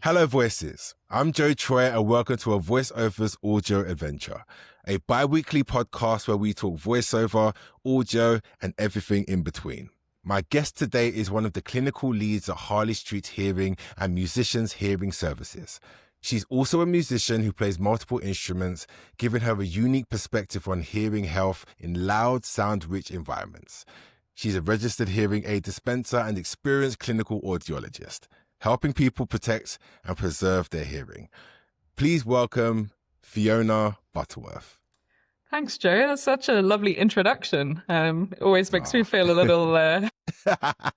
Hello, voices. I'm Joe Troy, and welcome to a VOICEOVER'S audio adventure, a bi-weekly podcast where we talk voiceover, audio, and everything in between. My guest today is one of the clinical leads at Harley Street Hearing and Musicians Hearing Services. She's also a musician who plays multiple instruments, giving her a unique perspective on hearing health in loud, sound-rich environments. She's a registered hearing aid dispenser and experienced clinical audiologist, helping people protect and preserve their hearing. Please welcome Fiona Butterworth. Thanks, Joe. That's such a lovely introduction. It always makes me feel a little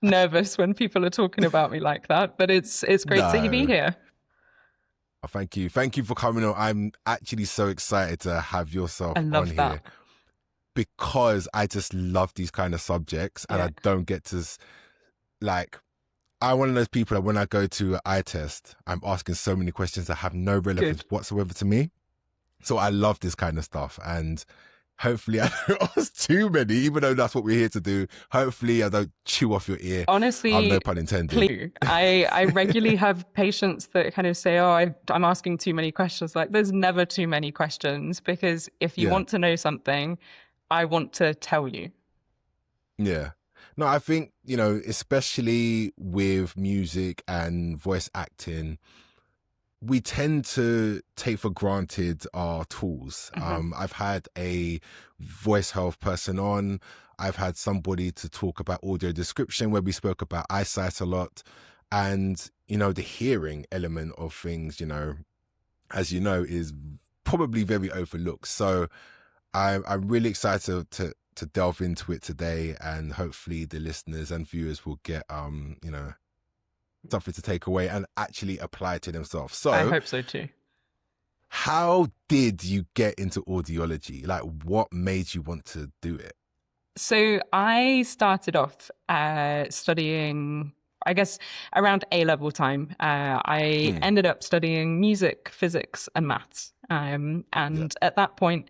nervous when people are talking about me like that, but it's great to be here. Oh, thank you. Thank you for coming on. I'm actually so excited to have yourself on here because I just love these kind of subjects and I don't get to, I'm one of those people that when I go to an eye test, I'm asking so many questions that have no relevance whatsoever to me. So I love this kind of stuff, and hopefully I don't ask too many, even though that's what we're here to do. Hopefully I don't chew off your ear. Honestly, no pun intended. Please. I regularly have patients that kind of say, oh, I'm asking too many questions. Like, there's never too many questions, because if you want to know something, I want to tell you. Yeah. No, I think, especially with music and voice acting, we tend to take for granted our tools. I've had a voice health person on. I've had somebody to talk about audio description where we spoke about eyesight a lot. And, the hearing element of things, as you know, is probably very overlooked. So I'm really excited to delve into it today, and hopefully the listeners and viewers will get, something to take away and actually apply to themselves. So I hope so too. How did you get into audiology? Like, what made you want to do it? So I started off studying, I guess, around A-level time. I ended up studying music, physics, and maths. At that point,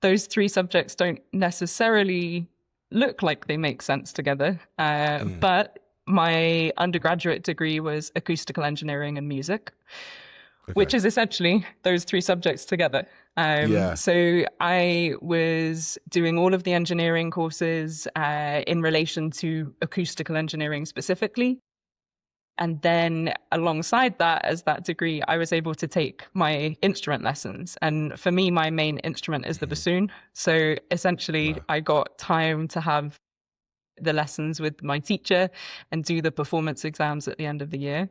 those three subjects don't necessarily look like they make sense together. But my undergraduate degree was acoustical engineering and music, which is essentially those three subjects together. So I was doing all of the engineering courses in relation to acoustical engineering specifically. And then alongside that, as that degree, I was able to take my instrument lessons. And for me, my main instrument is the bassoon. So essentially, I got time to have the lessons with my teacher and do the performance exams at the end of the year.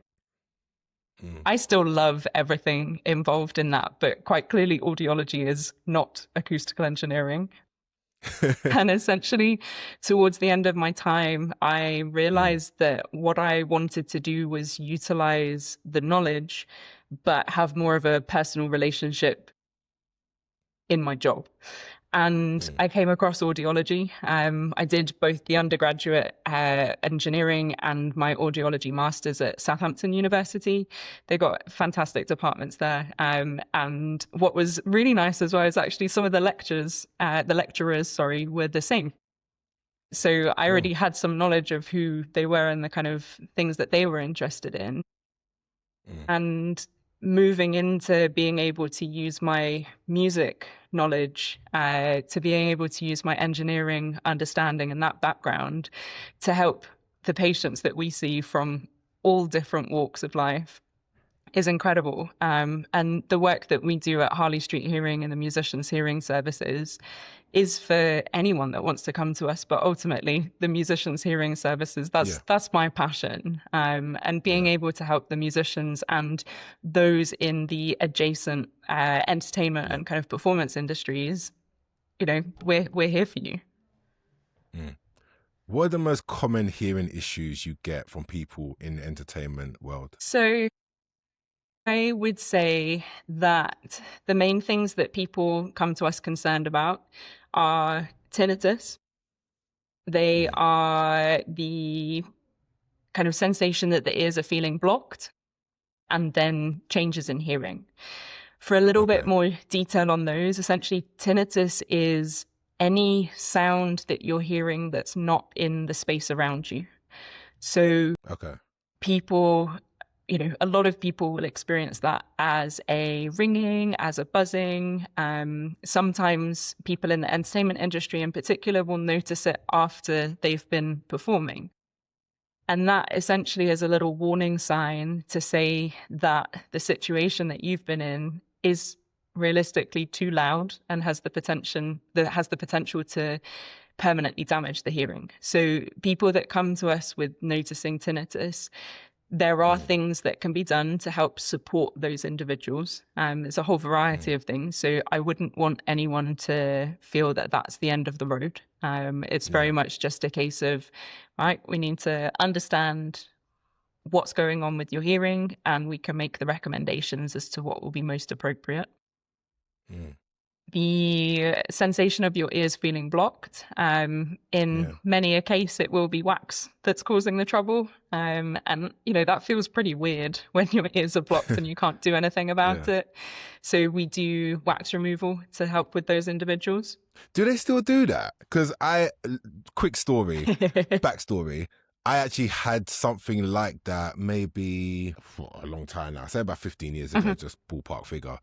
I still love everything involved in that, but quite clearly audiology is not acoustical engineering. And essentially, towards the end of my time, I realized that what I wanted to do was utilize the knowledge, but have more of a personal relationship in my job. And I came across audiology. I did both the undergraduate engineering and my audiology masters at Southampton University. They got fantastic departments there. And what was really nice as well is actually some of the lecturers, were the same. So I already had some knowledge of who they were and the kind of things that they were interested in. And moving into being able to use my music knowledge, to being able to use my engineering understanding and that background to help the patients that we see from all different walks of life is incredible. And the work that we do at Harley Street Hearing and the Musicians Hearing Services is for anyone that wants to come to us, but ultimately the Musicians Hearing Services, that's my passion. And being able to help the musicians and those in the adjacent entertainment and kind of performance industries, we're here for you. What are the most common hearing issues you get from people in the entertainment world? So I would say that the main things that people come to us concerned about are tinnitus. They are the kind of sensation that the ears are feeling blocked, and then changes in hearing. For a little bit more detail on those, essentially tinnitus is any sound that you're hearing that's not in the space around you. So people, a lot of people will experience that as a ringing, as a buzzing. Sometimes people in the entertainment industry in particular will notice it after they've been performing. And that essentially is a little warning sign to say that the situation that you've been in is realistically too loud and has the potential to permanently damage the hearing. So people that come to us with noticing tinnitus, there are things that can be done to help support those individuals. There's a whole variety of things. So I wouldn't want anyone to feel that that's the end of the road. It's very much just a case of, right, we need to understand what's going on with your hearing, and we can make the recommendations as to what will be most appropriate. The sensation of your ears feeling blocked, in many a case, it will be wax that's causing the trouble. And, that feels pretty weird when your ears are blocked and you can't do anything about it. So we do wax removal to help with those individuals. Do they still do that? Because quick story, backstory, I actually had something like that maybe for a long time now, say about 15 years ago, just ballpark figure.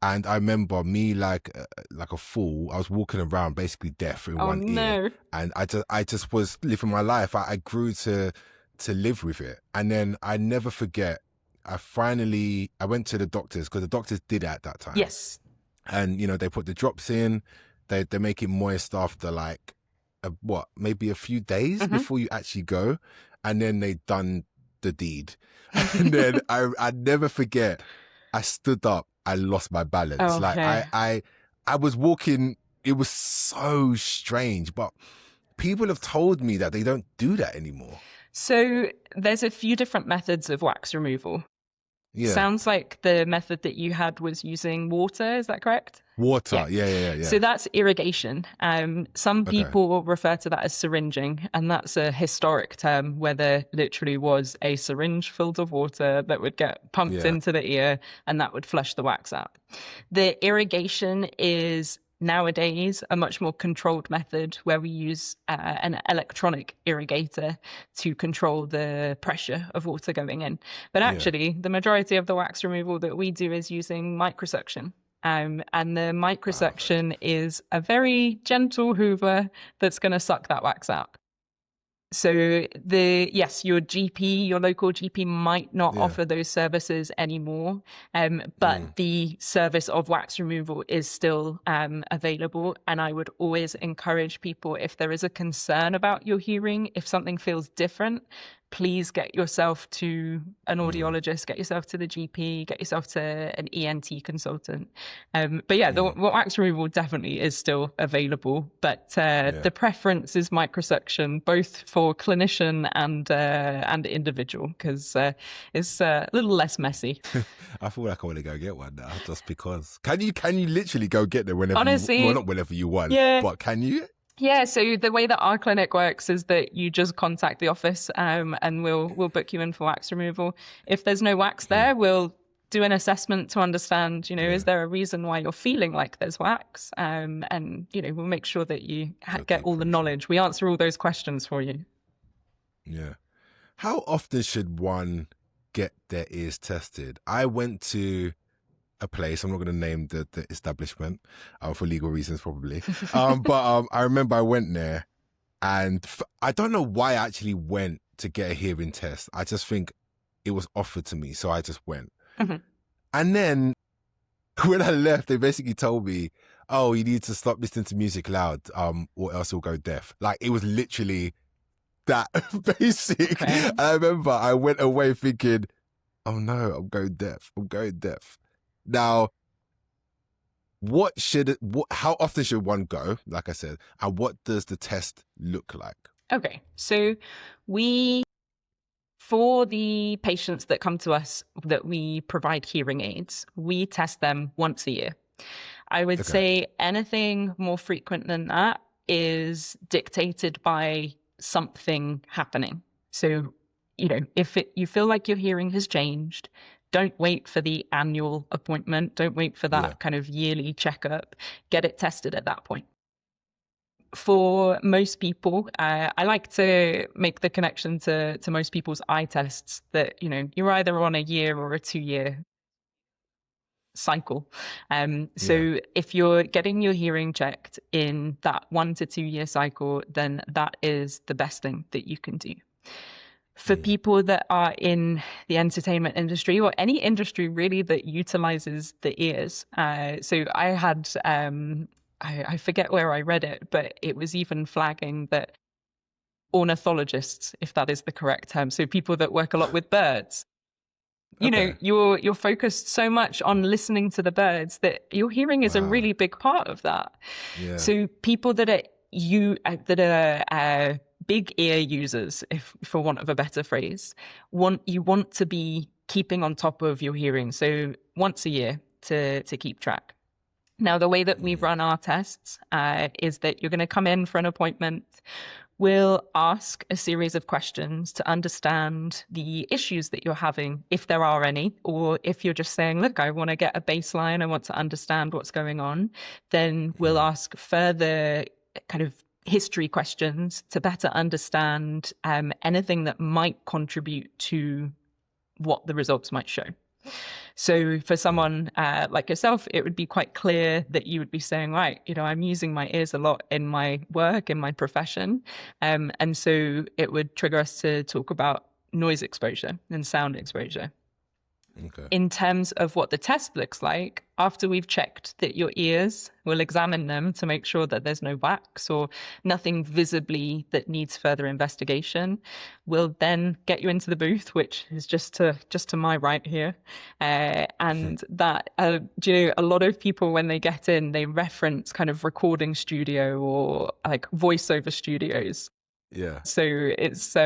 And I remember me like a fool. I was walking around basically deaf in one ear, and I just was living my life. I grew to live with it, and then I never forget. I went to the doctors, because the doctors did it at that time. Yes, and they put the drops in. They make it moist after like maybe a few days before you actually go, and then they done the deed. And then I never forget. I stood up. I lost my balance. Okay. Like I was walking. It was so strange, but people have told me that they don't do that anymore. So there's a few different methods of wax removal. Yeah. Sounds like the method that you had was using water. Is that correct? Water. Yeah. So that's irrigation. Some people will refer to that as syringing, and that's a historic term where there literally was a syringe filled with water that would get pumped into the ear, and that would flush the wax out. The irrigation is nowadays a much more controlled method where we use an electronic irrigator to control the pressure of water going in. But actually, the majority of the wax removal that we do is using microsuction. And the microsuction is a very gentle hoover that's going to suck that wax out. So your GP, your local GP might not offer those services anymore, but the service of wax removal is still available. And I would always encourage people, if there is a concern about your hearing, if something feels different, please get yourself to an audiologist, get yourself to the GP, get yourself to an ENT consultant. The wax removal definitely is still available, but the preference is microsuction, both for clinician and individual, because it's a little less messy. I feel like I want to go get one now, just because. Can you literally go get them whenever? Honestly, not whenever you want, but can you? Yeah, so the way that our clinic works is that you just contact the office and we'll book you in for wax removal. If there's no wax there, we'll do an assessment to understand, is there a reason why you're feeling like there's wax? And, we'll make sure that you get all the knowledge. We answer all those questions for you. Yeah. How often should one get their ears tested? I went to a place, I'm not going to name the establishment for legal reasons probably, but I remember I went there, and I don't know why I actually went to get a hearing test. I just think it was offered to me, so I just went. And then when I left, they basically told me, oh, you need to stop listening to music loud or else you'll go deaf. Like, it was literally that basic. And I remember I went away thinking, oh no, I'm going deaf. Now, how often should one go, like I said, and what does the test look like? Okay, so for the patients that come to us that we provide hearing aids, we test them once a year. I would say anything more frequent than that is dictated by something happening. So, if you feel like your hearing has changed, don't wait for the annual appointment. Don't wait for that kind of yearly checkup. Get it tested at that point. For most people, I like to make the connection to most people's eye tests that, you're either on a year or a 2-year cycle. Yeah. So if you're getting your hearing checked in that 1 to 2 year cycle, then that is the best thing that you can do. For people that are in the entertainment industry or any industry really that utilizes the ears. So I had, I forget where I read it, but it was even flagging that ornithologists, if that is the correct term, so people that work a lot with birds, Okay. you're focused so much on listening to the birds that your hearing is a Wow. really big part of that. Yeah. So people that are big ear users, if for want of a better phrase, want to be keeping on top of your hearing. So once a year to keep track. Now, the way that we run our tests is that you're going to come in for an appointment. We'll ask a series of questions to understand the issues that you're having, if there are any, or if you're just saying, look, I want to get a baseline, I want to understand what's going on, then we'll ask further kind of history questions to better understand anything that might contribute to what the results might show. So for someone like yourself, it would be quite clear that you would be saying, right, I'm using my ears a lot in my work, in my profession. And so it would trigger us to talk about noise exposure and sound exposure. Okay. In terms of what the test looks like, after we've checked that your ears, we'll examine them to make sure that there's no wax or nothing visibly that needs further investigation. We'll then get you into the booth, which is just to my right here. And that, a lot of people, when they get in, they reference kind of recording studio or like voiceover studios. Yeah. So it's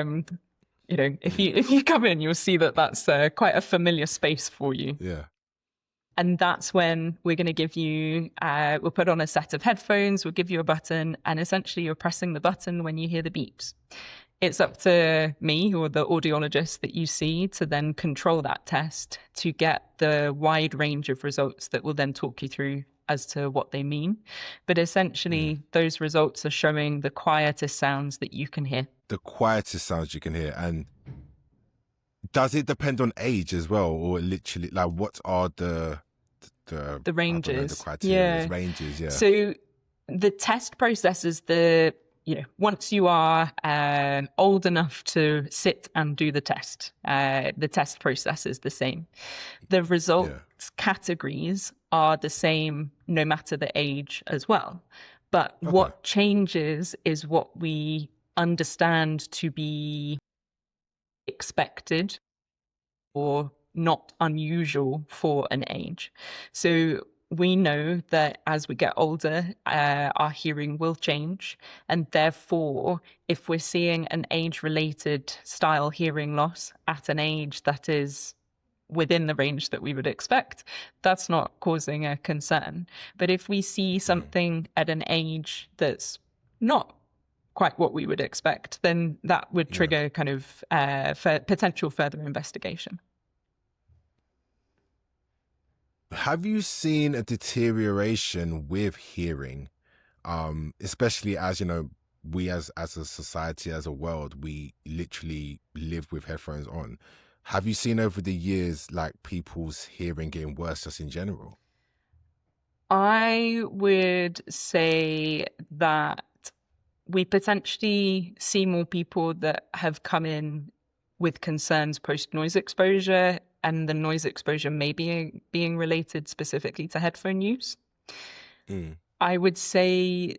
if you come in, you'll see that that's quite a familiar space for you. Yeah. And that's when we're going to give you, we'll put on a set of headphones, we'll give you a button, and essentially you're pressing the button when you hear the beeps. It's up to me or the audiologist that you see to then control that test to get the wide range of results that will then talk you through as to what they mean. But essentially, those results are showing the quietest sounds that you can hear. The quietest sounds you can hear. And does it depend on age as well, or literally like what are the The I don't know, the ranges. criteria ranges? Yeah. So the test process is once you are old enough to sit and do the test process is the same. The results categories are the same no matter the age as well. But what changes is what we understand to be expected or not unusual for an age. So we know that as we get older, our hearing will change. And therefore, if we're seeing an age-related style hearing loss at an age that is within the range that we would expect, that's not causing a concern. But if we see something at an age that's not quite what we would expect, then that would trigger kind of potential further investigation. Have you seen a deterioration with hearing, especially as we as a society, as a world, we literally live with headphones on? Have you seen over the years like people's hearing getting worse just in general? I would say that we potentially see more people that have come in with concerns post noise exposure, and the noise exposure may be being related specifically to headphone use. I would say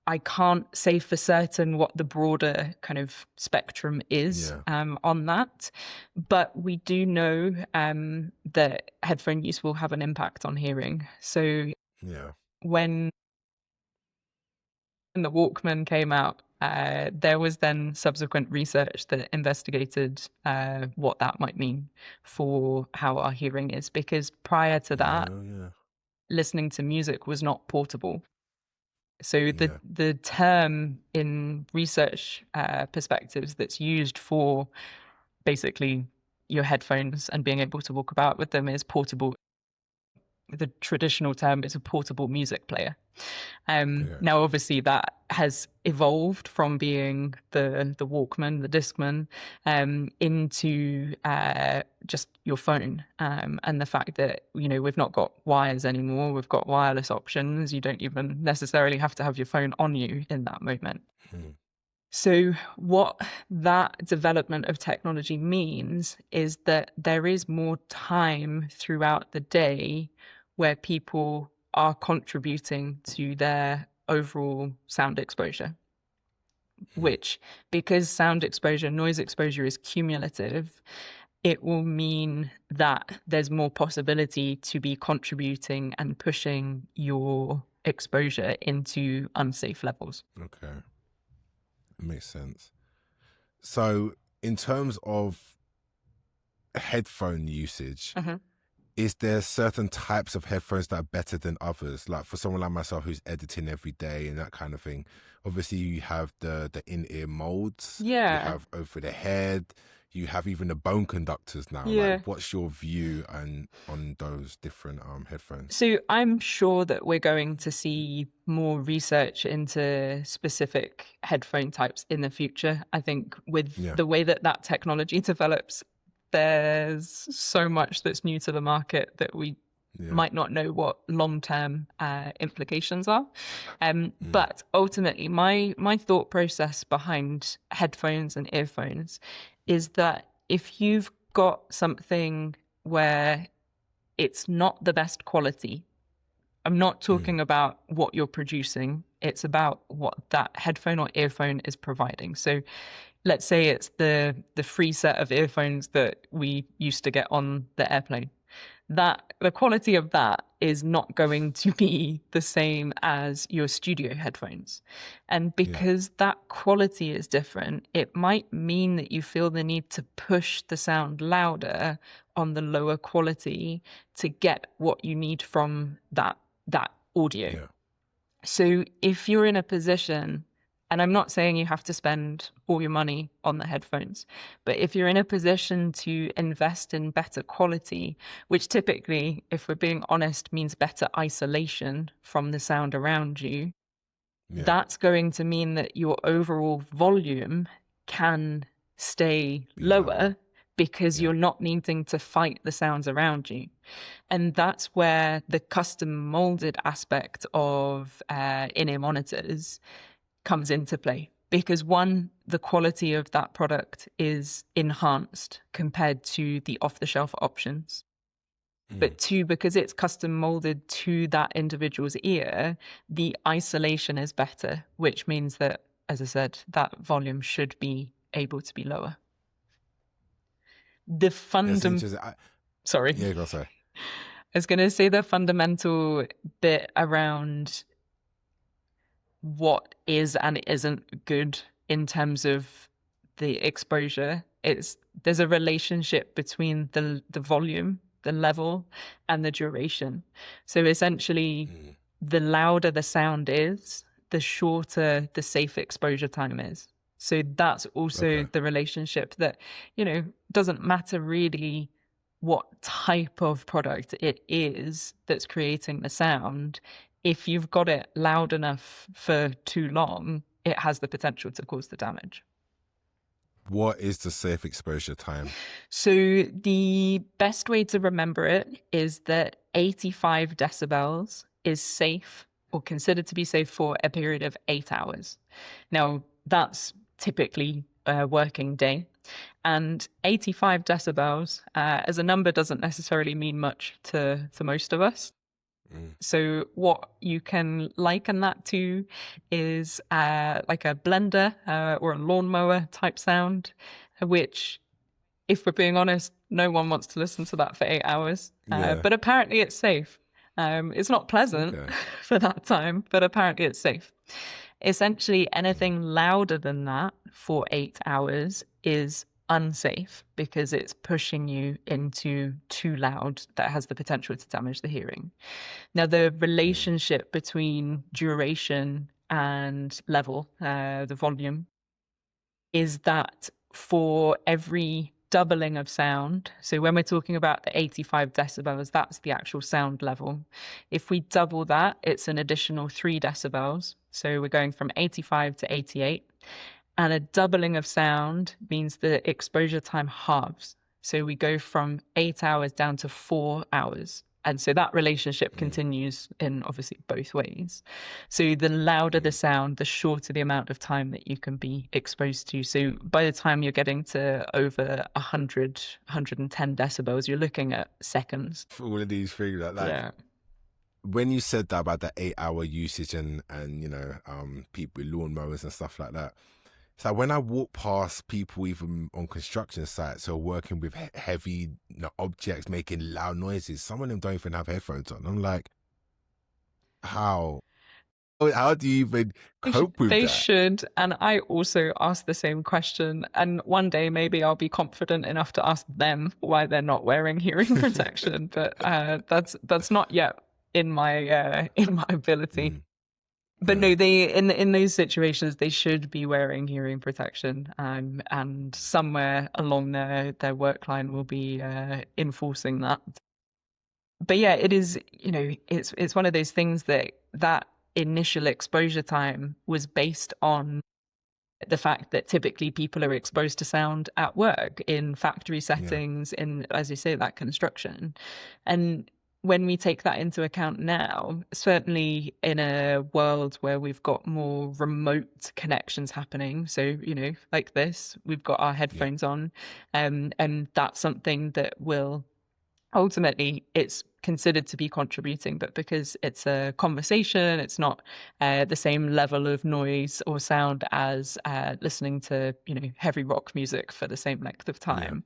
I can't say for certain what the broader kind of spectrum is on that, but we do know that headphone use will have an impact on hearing. So when the Walkman came out, there was then subsequent research that investigated what that might mean for how our hearing is, because prior to that, listening to music was not portable. So the term in research perspectives that's used for basically your headphones and being able to walk about with them is portable. the traditional term is a portable music player. Yeah. Now, obviously, that has evolved from being the Walkman, the Discman, into just your phone. And the fact that, we've not got wires anymore, we've got wireless options. You don't even necessarily have to have your phone on you in that moment. Hmm. So what that development of technology means is that there is more time throughout the day where people are contributing to their overall sound exposure, which, because sound exposure, noise exposure is cumulative, it will mean that there's more possibility to be contributing and pushing your exposure into unsafe levels. Okay. Makes sense. So, in terms of headphone usage, is there certain types of headphones that are better than others? Like for someone like myself who's editing every day and that kind of thing. Obviously, you have the in-ear modes. You Yeah. have over the head. You have even the bone conductors now. Yeah. Like, what's your view on those different headphones? So I'm sure that we're going to see more research into specific headphone types in the future. I think with the way that technology develops, there's so much that's new to the market that we might not know what long-term implications are. But ultimately, my thought process behind headphones and earphones is that if you've got something where it's not the best quality, I'm not talking about what you're producing. It's about what that headphone or earphone is providing. So let's say it's the free set of earphones that we used to get on the airplane. That the quality of that is not going to be the same as your studio headphones. And because that quality is different, it might mean that you feel the need to push the sound louder on the lower quality to get what you need from that audio. So if you're in a position, and I'm not saying you have to spend all your money on the headphones, but if you're in a position to invest in better quality, which typically, if we're being honest, means better isolation from the sound around you, that's going to mean that your overall volume can stay lower because you're not needing to fight the sounds around you. And that's where the custom molded aspect of in-ear monitors comes into play. Because one, the quality of that product is enhanced compared to the off-the-shelf options. But two, because it's custom molded to that individual's ear, the isolation is better, which means that, as I said, that volume should be able to be lower. Sorry. Yeah, go say. I was going to say the fundamental bit around what is and isn't good in terms of the exposure. There's a relationship between the volume, the level, and the duration. So essentially, the louder the sound is, the shorter the safe exposure time is. So that's also the relationship that, doesn't matter really what type of product it is that's creating the sound. If you've got it loud enough for too long, it has the potential to cause the damage. What is the safe exposure time? So the best way to remember it is that 85 decibels is safe or considered to be safe for a period of 8 hours. Now, that's typically a working day. And 85 decibels as a number doesn't necessarily mean much to most of us. So what you can liken that to is like a blender or a lawnmower type sound, which, if we're being honest, no one wants to listen to that for 8 hours. But apparently it's safe. It's not pleasant for that time, but apparently it's safe. Essentially, anything louder than that for 8 hours is unsafe because it's pushing you into too loud that has the potential to damage the hearing. Now, the relationship between duration and level, the volume, is that for every doubling of sound. So when we're talking about the 85 decibels, that's the actual sound level. If we double that, it's an additional 3 decibels. So we're going from 85 to 88. And a doubling of sound means the exposure time halves. So we go from 8 hours down to 4 hours. And so that relationship continues in obviously both ways. So the louder the sound, the shorter the amount of time that you can be exposed to. So by the time you're getting to over 100, 110 decibels, you're looking at seconds. For all of these things like that. Yeah. When you said that about the 8-hour usage and people with lawnmowers and stuff like that, so when I walk past people even on construction sites or working with heavy objects making loud noises, some of them don't even have headphones on. I'm like, how do you even cope with They that? should. And I also ask the same question. And one day maybe I'll be confident enough to ask them why they're not wearing hearing protection. But that's not yet in my ability. But no, they in those situations they should be wearing hearing protection, and somewhere along their work line will be enforcing that. But yeah, it is, it's one of those things that initial exposure time was based on the fact that typically people are exposed to sound at work in factory settings, in, as you say, that construction. And when we take that into account now, certainly in a world where we've got more remote connections happening, so, like this, we've got our headphones on, and that's something that will ultimately, it's considered to be contributing, but because it's a conversation, it's not the same level of noise or sound as listening to, heavy rock music for the same length of time.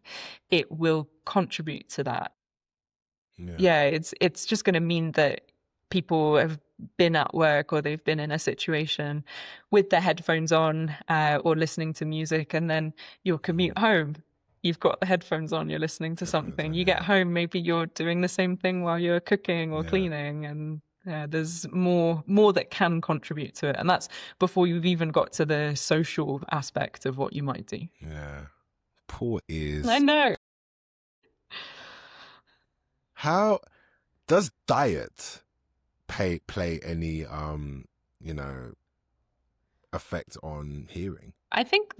It will contribute to that. Yeah, it's just going to mean that people have been at work or they've been in a situation with their headphones on or listening to music, and then you'll commute home. You've got the headphones on, you're listening to something. You get home, maybe you're doing the same thing while you're cooking or cleaning, and there's more that can contribute to it. And that's before you've even got to the social aspect of what you might do. Yeah. Poor ears. I know. How does diet play any effect on hearing? I think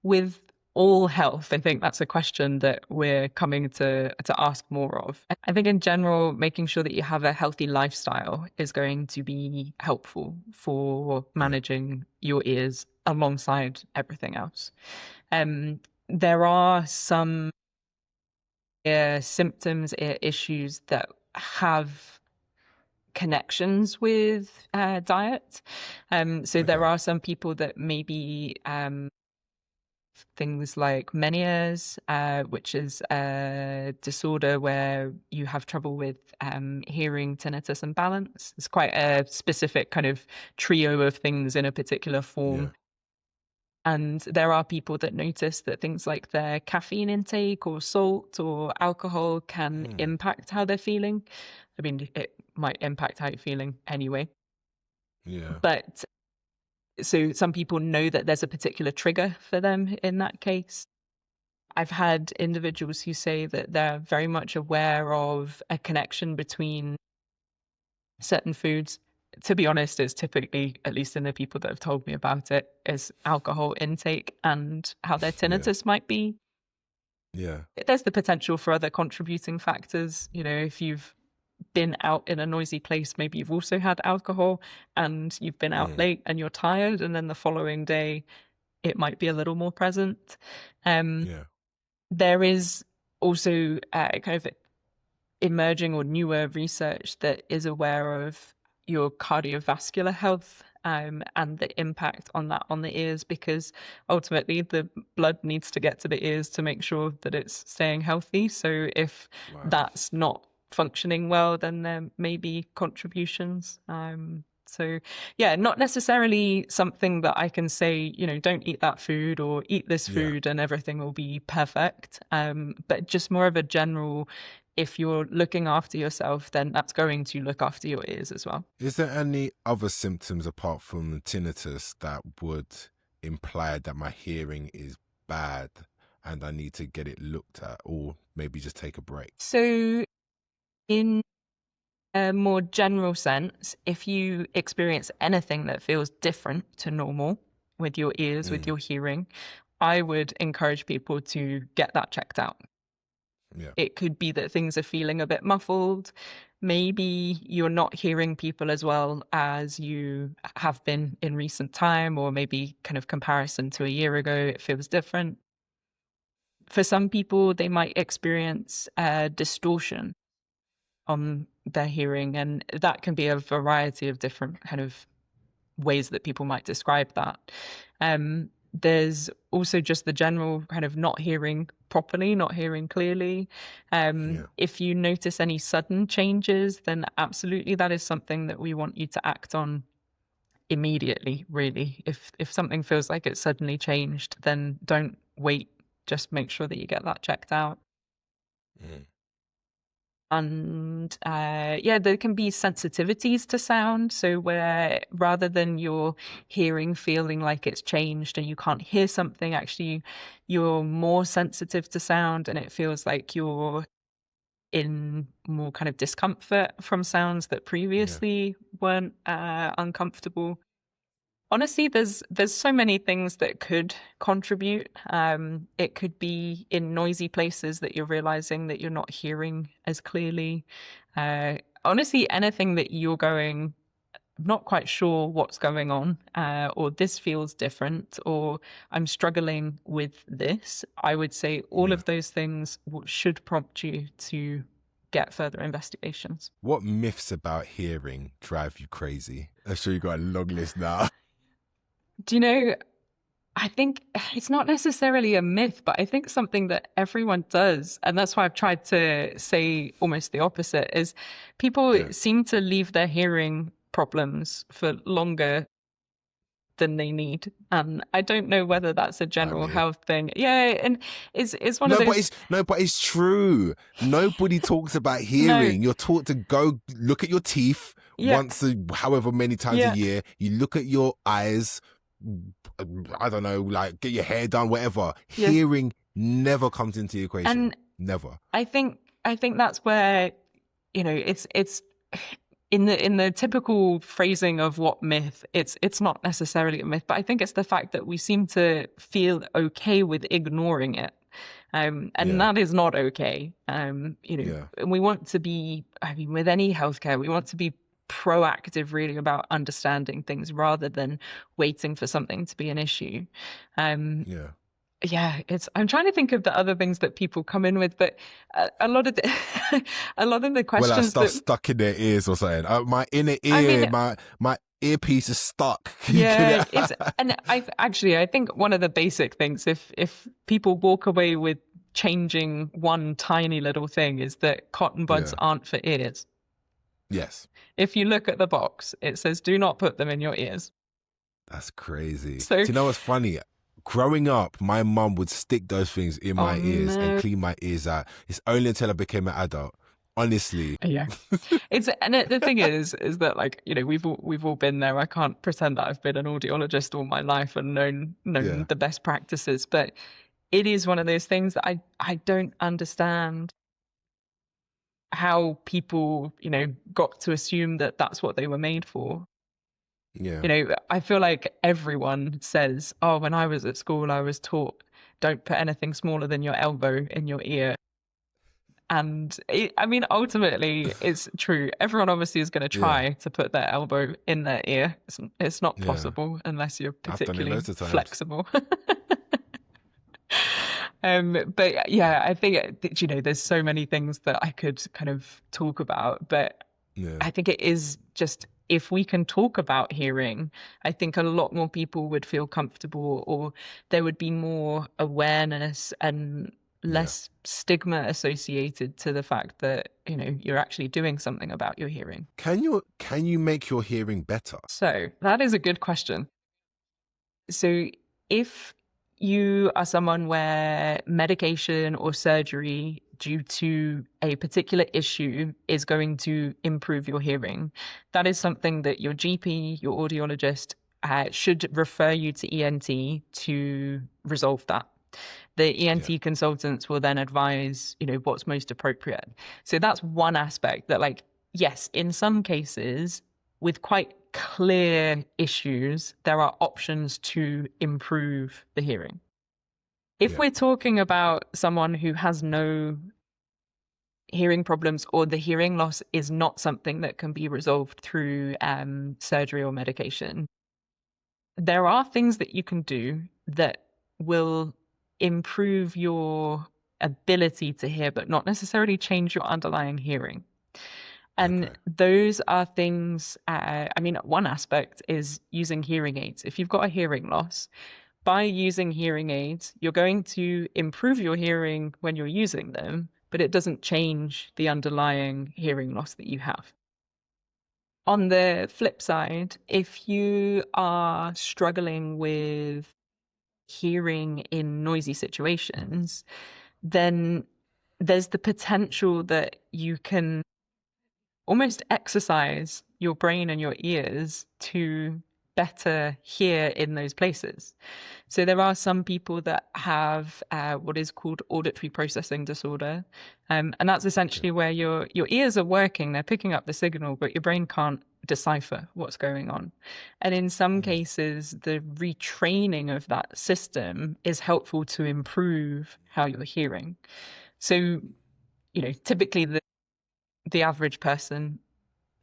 with all health, I think that's a question that we're coming to ask more of. I think in general, making sure that you have a healthy lifestyle is going to be helpful for managing your ears alongside everything else. There are some symptoms, issues that have connections with diet. There are some people that maybe things like Meniere's, which is a disorder where you have trouble with hearing, tinnitus, and balance. It's quite a specific kind of trio of things in a particular form. And there are people that notice that things like their caffeine intake or salt or alcohol can impact how they're feeling. I mean, it might impact how you're feeling anyway. But so some people know that there's a particular trigger for them in that case. I've had individuals who say that they're very much aware of a connection between certain foods. To be honest, it's typically, at least in the people that have told me about it, is alcohol intake and how their tinnitus might be. There's the potential for other contributing factors. If you've been out in a noisy place, maybe you've also had alcohol and you've been out late and you're tired, and then the following day it might be a little more present. There is also kind of emerging or newer research that is aware of your cardiovascular health and the impact on that on the ears, because ultimately the blood needs to get to the ears to make sure that it's staying healthy. So if that's not functioning well, then there may be contributions. So yeah, not necessarily something that I can say, don't eat that food or eat this food and everything will be perfect. But just more of a general, if you're looking after yourself, then that's going to look after your ears as well. Is there any other symptoms apart from tinnitus that would implied that my hearing is bad and I need to get it looked at, or maybe just take a break? So in a more general sense, if you experience anything that feels different to normal with your ears, with your hearing, I would encourage people to get that checked out. Yeah. It could be that things are feeling a bit muffled. Maybe you're not hearing people as well as you have been in recent time, or maybe kind of comparison to a year ago, it feels different. For some people, they might experience distortion on their hearing, and that can be a variety of different kind of ways that people might describe that. There's also just the general kind of not hearing properly, not hearing clearly. If you notice any sudden changes, then absolutely that is something that we want you to act on immediately, really. If something feels like it's suddenly changed, then don't wait. Just make sure that you get that checked out. And there can be sensitivities to sound. So where rather than your hearing feeling like it's changed and you can't hear something, actually you're more sensitive to sound and it feels like you're in more kind of discomfort from sounds that previously weren't uncomfortable. Honestly, there's so many things that could contribute. It could be in noisy places that you're realizing that you're not hearing as clearly. Honestly, anything that you're going, I'm not quite sure what's going on, or this feels different, or I'm struggling with this, I would say all of those things should prompt you to get further investigations. What myths about hearing drive you crazy? I'm sure you got a long list now. Do you know, I think it's not necessarily a myth, but I think something that everyone does, and that's why I've tried to say almost the opposite, is people seem to leave their hearing problems for longer than they need. And I don't know whether that's a general health thing. Yeah, and it's one of those. But it's true. Nobody talks about hearing. You're taught to go look at your teeth once, however many times a year. You look at your eyes. I don't know, like get your hair done, whatever. Hearing never comes into the equation. And never. I think that's where, it's in the typical phrasing of what myth, it's not necessarily a myth, but I think it's the fact that we seem to feel okay with ignoring it. And that is not okay. And we want to be, with any healthcare, we want to be proactive really about understanding things rather than waiting for something to be an issue. I'm trying to think of the other things that people come in with, but a lot of the questions stuff stuck in their ears or something. My inner ear, my earpiece is stuck. And I think one of the basic things, if people walk away with changing one tiny little thing, is that cotton buds aren't for ears. Yes. If you look at the box, it says, do not put them in your ears. That's crazy. So, do you know what's funny? Growing up, my mum would stick those things in my ears and clean my ears out. It's only until I became an adult. Honestly. Yeah. The thing is that, like, we've all been there. I can't pretend that I've been an audiologist all my life and known the best practices, but it is one of those things that I don't understand how people, got to assume that that's what they were made for. Yeah. I feel like everyone says, oh, when I was at school, I was taught don't put anything smaller than your elbow in your ear. And ultimately, it's true. Everyone obviously is going to try to put their elbow in their ear. It's not possible unless you're particularly flexible. But yeah, I think, there's so many things that I could kind of talk about, but I think it is just, if we can talk about hearing, I think a lot more people would feel comfortable, or there would be more awareness and less stigma associated to the fact that, you're actually doing something about your hearing. Can you make your hearing better? So that is a good question. So if you are someone where medication or surgery due to a particular issue is going to improve your hearing, that is something that your GP, your audiologist, should refer you to ENT to resolve that. The ENT consultants will then advise, what's most appropriate. So that's one aspect that, like, yes, in some cases, with quite clear issues, there are options to improve the hearing. If we're talking about someone who has no hearing problems, or the hearing loss is not something that can be resolved through surgery or medication, there are things that you can do that will improve your ability to hear, but not necessarily change your underlying hearing. And those are things, one aspect is using hearing aids. If you've got a hearing loss, by using hearing aids, you're going to improve your hearing when you're using them, but it doesn't change the underlying hearing loss that you have. On the flip side, if you are struggling with hearing in noisy situations, then there's the potential that you can almost exercise your brain and your ears to better hear in those places. So there are some people that have what is called auditory processing disorder. And that's essentially where your ears are working, they're picking up the signal, but your brain can't decipher what's going on. And in some cases, the retraining of that system is helpful to improve how you're hearing. So, typically the average person,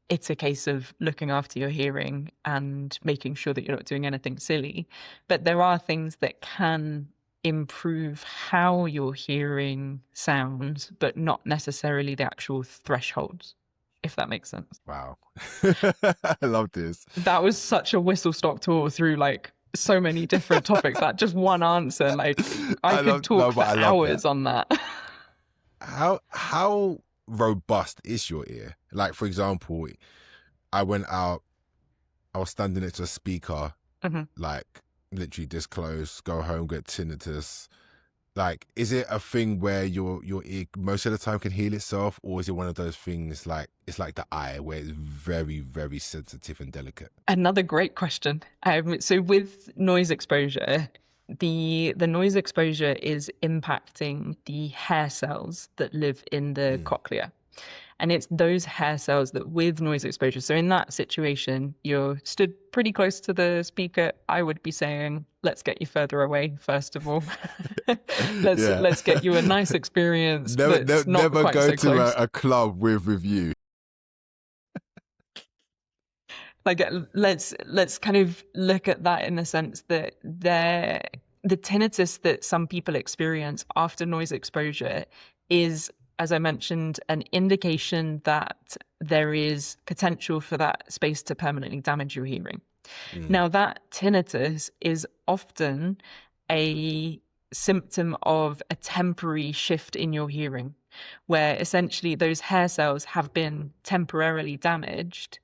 it's a case of looking after your hearing and making sure that you're not doing anything silly. But there are things that can improve how your hearing sounds, but not necessarily the actual thresholds, if that makes sense. Wow. I love this. That was such a whistle-stop tour through like so many different topics. That just one answer, like I could talk for hours on that. How robust is your ear? Like, for example, I went out, I was standing next to a speaker, like literally this close, go home, get tinnitus. Like, is it a thing where your ear most of the time can heal itself, or is it one of those things like it's like the eye where it's very, very sensitive and delicate? Another great question. So with noise exposure, the noise exposure is impacting the hair cells that live in the cochlea. And it's those hair cells that with noise exposure. So in that situation, you're stood pretty close to the speaker. I would be saying, let's get you further away, first of all. Let's get you a nice experience. Never go to a club with you. Like, let's kind of look at that in the sense that the tinnitus that some people experience after noise exposure is, as I mentioned, an indication that there is potential for that space to permanently damage your hearing. Now, that tinnitus is often a symptom of a temporary shift in your hearing, where essentially those hair cells have been temporarily damaged.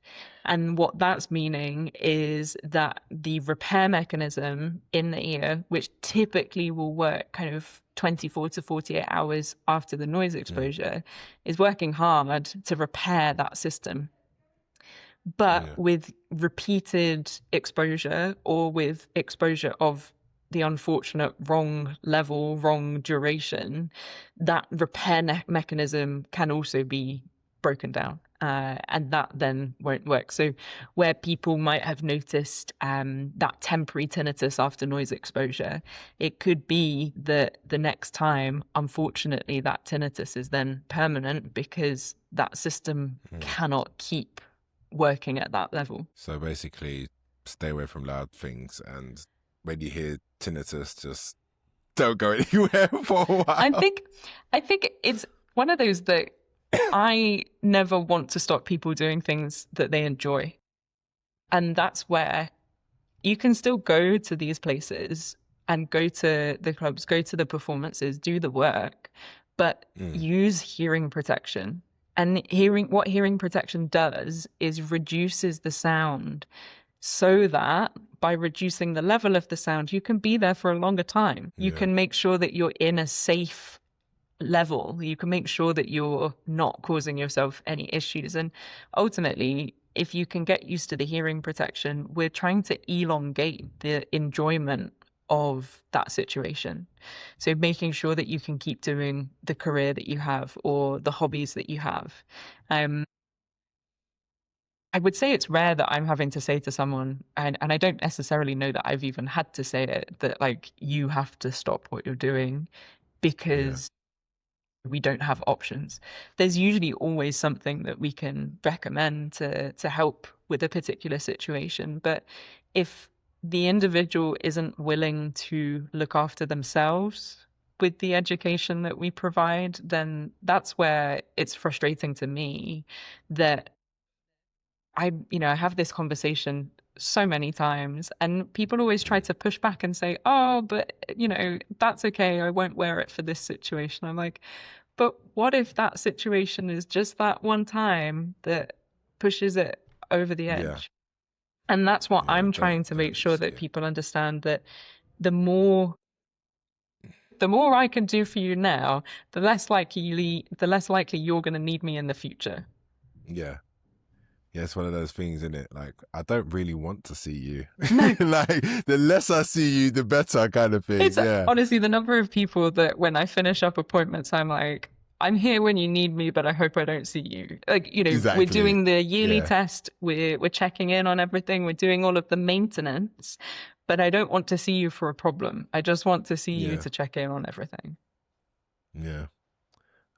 And what that's meaning is that the repair mechanism in the ear, which typically will work kind of 24 to 48 hours after the noise exposure, is working hard to repair that system. But with repeated exposure, or with exposure of the unfortunate wrong level, wrong duration, that repair mechanism can also be broken down. And that then won't work. So where people might have noticed that temporary tinnitus after noise exposure, it could be that the next time, unfortunately, that tinnitus is then permanent because that system cannot keep working at that level. So basically, stay away from loud things, and when you hear tinnitus, just don't go anywhere for a while. I think it's one of those that I never want to stop people doing things that they enjoy. And that's where you can still go to these places and go to the clubs, go to the performances, do the work, but use hearing protection. And what hearing protection does is reduces the sound, so that by reducing the level of the sound, you can be there for a longer time. You can make sure that you're in a safe level. You can make sure that you're not causing yourself any issues. And ultimately, if you can get used to the hearing protection, we're trying to elongate the enjoyment of that situation. So making sure that you can keep doing the career that you have or the hobbies that you have. I would say it's rare that I'm having to say to someone, and I don't necessarily know that I've even had to say it, that like you have to stop what you're doing because we don't have options. There's usually always something that we can recommend to help with a particular situation. But if the individual isn't willing to look after themselves with the education that we provide, then that's where it's frustrating to me that I have this conversation so many times, and people always try to push back and say, oh, but, that's okay. I won't wear it for this situation. I'm like, but what if that situation is just that one time that pushes it over the edge? And that's what I'm trying to make sure that people understand, that the more I can do for you now, the less likely you're going to need me in the future. Yeah. Yeah, it's one of those things, isn't it? Like, I don't really want to see you. Like, the less I see you, the better, kind of thing. It's honestly the number of people that when I finish up appointments, I'm like, I'm here when you need me, but I hope I don't see you. Like, Exactly. we're doing the yearly test, we're checking in on everything, we're doing all of the maintenance, but I don't want to see you for a problem. I just want to see you to check in on everything. Yeah.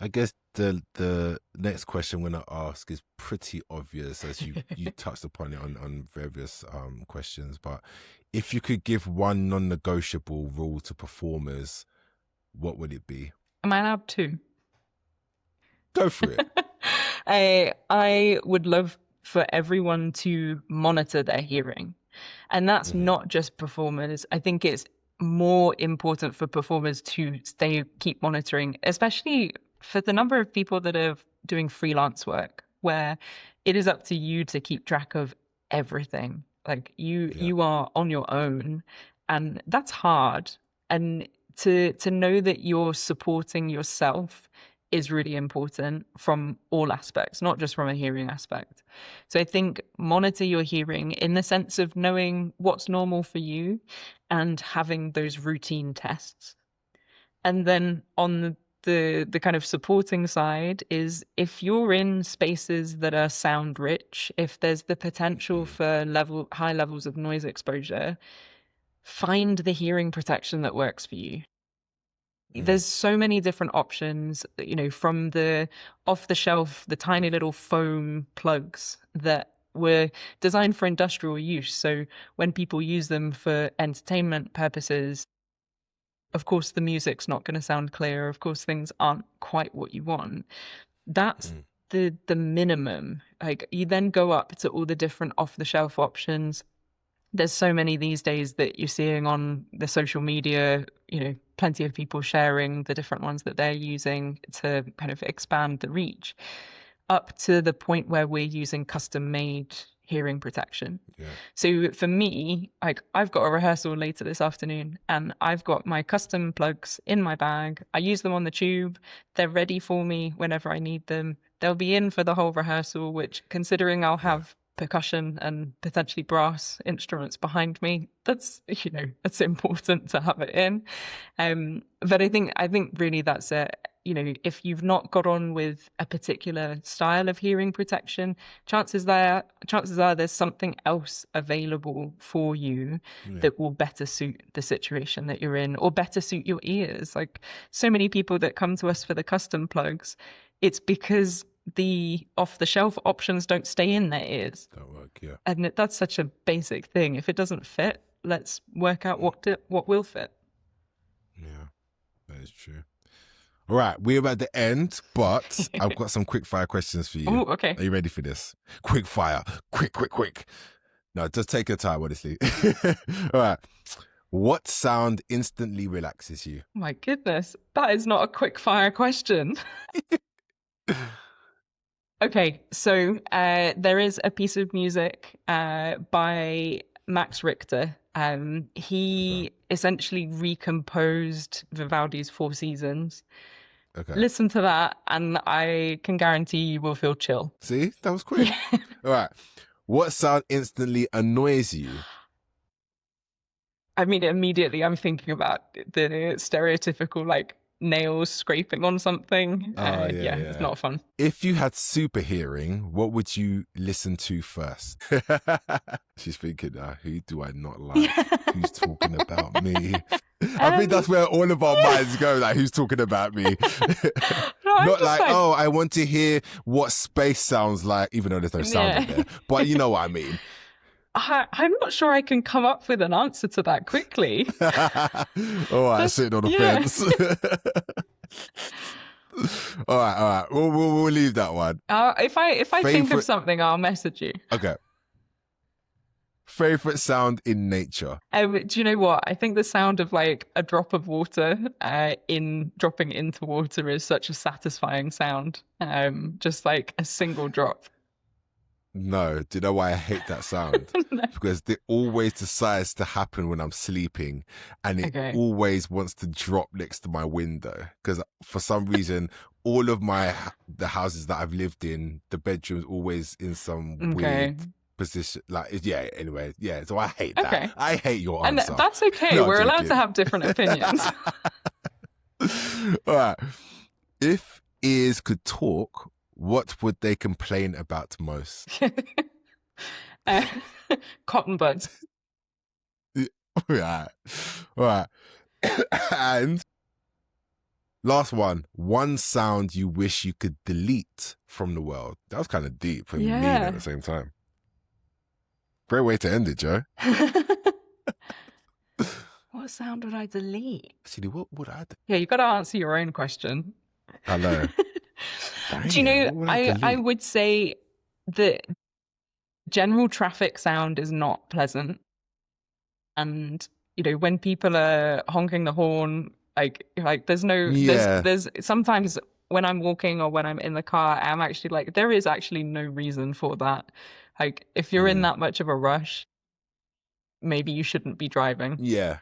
I guess the next question we're going to ask is pretty obvious, as you touched upon it on various questions. But if you could give one non-negotiable rule to performers, what would it be? Am I allowed to? Go for it. I would love for everyone to monitor their hearing. And that's not just performers. I think it's more important for performers to keep monitoring, especially for the number of people that are doing freelance work, where it is up to you to keep track of everything. Like you are on your own, and that's hard. And to know that you're supporting yourself is really important from all aspects, not just from a hearing aspect. So I think monitor your hearing in the sense of knowing what's normal for you and having those routine tests. And then on the kind of supporting side is, if you're in spaces that are sound rich, if there's the potential for high levels of noise exposure, find the hearing protection that works for you. There's so many different options, from the off the shelf, the tiny little foam plugs that were designed for industrial use. So when people use them for entertainment purposes, of course, the music's not going to sound clear. Of course, things aren't quite what you want. That's the minimum. Like, you then go up to all the different off the shelf options. There's so many these days that you're seeing on the social media, plenty of people sharing the different ones that they're using to kind of expand the reach, up to the point where we're using custom made hearing protection. So for me, I've got a rehearsal later this afternoon, and I've got my custom plugs in my bag. I use them on the tube. They're ready for me whenever I need them. They'll be in for the whole rehearsal, which, considering I'll have percussion and potentially brass instruments behind me, that's important to have it in. But I think really that's it. If you've not got on with a particular style of hearing protection, chances are there's something else available for you that will better suit the situation that you're in, or better suit your ears. Like, so many people that come to us for the custom plugs, it's because the off-the-shelf options don't stay in their ears. Don't work, yeah. And that's such a basic thing. If it doesn't fit, let's work out what will fit. Yeah, that is true. All right, we're at the end, but I've got some quick fire questions for you. Oh, okay. Are you ready for this? Quick fire. Quick. No, just take your time, honestly. All right. What sound instantly relaxes you? My goodness, that is not a quick fire question. Okay, so there is a piece of music by Max Richter. He essentially recomposed Vivaldi's Four Seasons. Okay. Listen to that, and I can guarantee you will feel chill. See, that was quick. All right. What sound instantly annoys you? I mean, immediately I'm thinking about the stereotypical like nails scraping on something. Oh, Yeah, it's not fun. If you had super hearing, what would you listen to first? She's thinking, who do I not like? Who's talking about me? I think that's where all of our minds go, like, who's talking about me? Not like, oh, I want to hear what space sounds like, even though there's no sound in there. But you know what I mean. I'm not sure I can come up with an answer to that quickly. All right, sitting on the fence. All right. We'll leave that one. If I think of something, I'll message you. Okay. Favorite sound in nature? Do you know what? I think the sound of like a drop of water dropping into water is such a satisfying sound. Just like a single drop. No, do you know why I hate that sound? No. Because it always decides to happen when I'm sleeping, and it always wants to drop next to my window. Because for some reason, all of the houses that I've lived in, the bedroom's always in some weird position. Like, yeah, anyway, yeah. So I hate that. I hate your answer. And that's okay. No, we're allowed to have different opinions. All right. If ears could talk, what would they complain about most? Cotton buds. All right. And last one sound you wish you could delete from the world. That was kind of deep and mean at the same time. Great way to end it, Joe. What sound would I delete? Actually, what would I do? Yeah, you've got to answer your own question. I know. Do you know, I would say that general traffic sound is not pleasant. And, you know, when people are honking the horn, like there's no, there's sometimes when I'm walking or when I'm in the car, I'm actually like, there is actually no reason for that. Like, if you're in that much of a rush, maybe you shouldn't be driving. Yeah.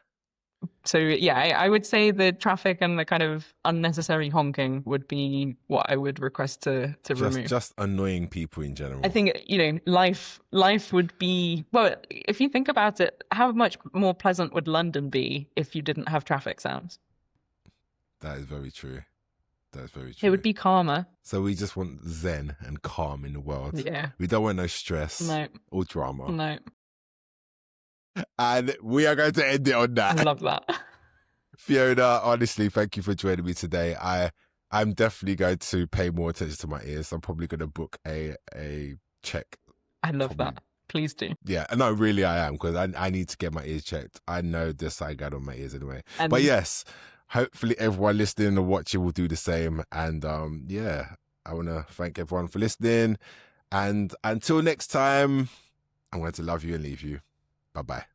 So, yeah, I would say the traffic and the kind of unnecessary honking would be what I would request to remove. Just annoying people in general. I think, you know, life would be, well, if you think about it, how much more pleasant would London be if you didn't have traffic sounds? That is very true. That's very true. It would be calmer. So we just want zen and calm in the world. Yeah. We don't want no stress or drama. No. And we are going to end it on that. I love that. Fiona, honestly, thank you for joining me today. I'm definitely going to pay more attention to my ears. I'm probably going to book a check. I love that. Please do. Yeah, no, really I am, because I need to get my ears checked. I know there's something going on my ears anyway. But yes, hopefully everyone listening or watching will do the same. And yeah, I want to thank everyone for listening. And until next time, I'm going to love you and leave you. Bye-bye.